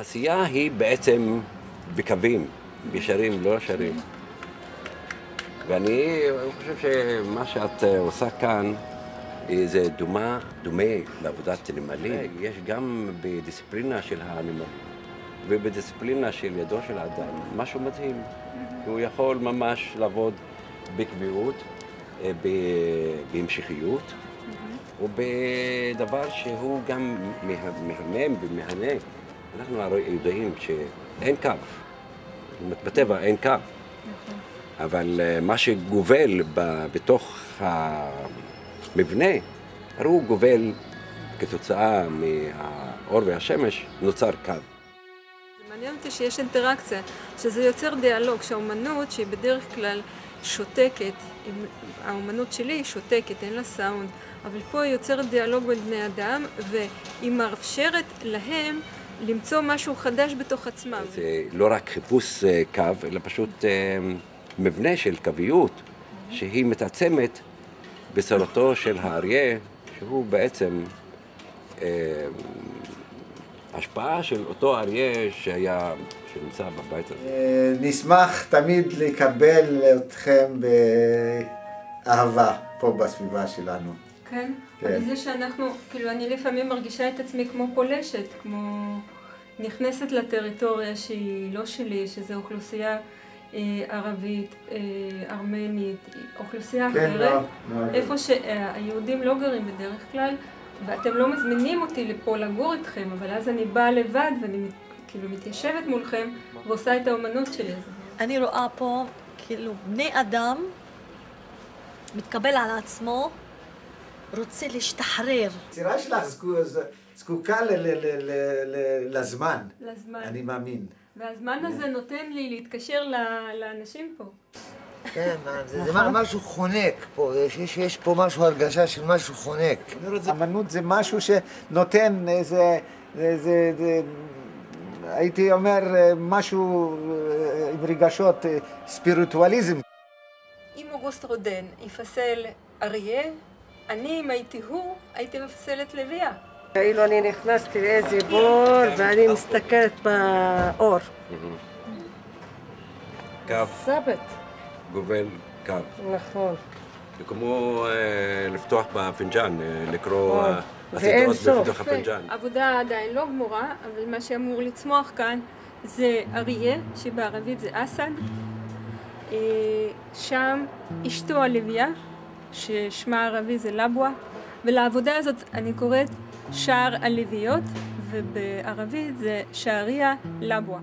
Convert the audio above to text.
העשייה היא בעצם בקווים, בשערים, לא שערים. ואני חושב שמה שאת עושה כאן זה דומה לעבודת נמלים. יש גם בדיסציפלינה של הנמלים ובדיסציפלינה של ידו של האדם משהו מדהים. הוא יכול ממש לעבוד בקביעות, בהמשכיות, ובדבר שהוא גם מהמם ומהנה. אנחנו הרי יודעים שאין קו, בטבע אין קו. אבל מה שגובל בתוך המבנה, הרי הוא גובל כתוצאה מהאור והשמש, נוצר קו. מעניין אותי שיש אינטראקציה, שזה יוצר דיאלוג, שהאומנות שהיא בדרך כלל שותקת, האומנות שלי היא שותקת, אין לה סאונד, אבל פה היא יוצרת דיאלוג בין בני אדם, והיא מאפשרת להם למצוא משהו חדש בתוך עצמם. זה לא רק חיפוש קו, אלא פשוט מבנה של קוויות, שהיא מתעצמת בצורתו של האריה, שהוא בעצם השפעה של אותו אריה שנמצא בבית הזה. נשמח תמיד לקבל אתכם באהבה פה בסביבה שלנו. כן? אבל זה שאנחנו, כאילו אני לפעמים מרגישה את עצמי כמו פולשת, כמו נכנסת לטריטוריה שהיא לא שלי, שזו אוכלוסייה ערבית, ארמנית, אוכלוסייה אחרת, איפה שהיהודים לא גרים בדרך כלל, ואתם לא מזמינים אותי לפה לגור איתכם, אבל אז אני באה לבד ואני כאילו מתיישבת מולכם ועושה את האומנות שלי. אני רואה פה כאילו בני אדם מתקבל על עצמו, רוצה להשתחרר. היצירה שלך זקוקה לזמן, אני מאמין. והזמן הזה נותן לי להתקשר לאנשים פה. כן, זה משהו חונק פה, יש פה משהו, הרגשה של משהו חונק. אמנות זה משהו שנותן איזה, הייתי אומר, משהו עם רגשות, ספיריטואליזם. אם אוגוסט רודן יפסל אריה, אני, אם הייתי הוא, הייתי מפסלת לביאה. כאילו אני נכנסתי לאיזה בור ואני מסתכלת באור. קו. סבת. גובל קו. נכון. זה כמו לפתוח בפינג'אן, לקרוא ואין סוף. בתוך הפינג'אן. עבודה עדיין לא גמורה, אבל מה שאמור לצמוח כאן זה אריה, שבערבית זה אסד. שם אשתו הלוויה, ששמה הערבי זה לבווה, ולעבודה הזאת אני קוראת שער הלוויות, ובערבית זה שעריה לבווה.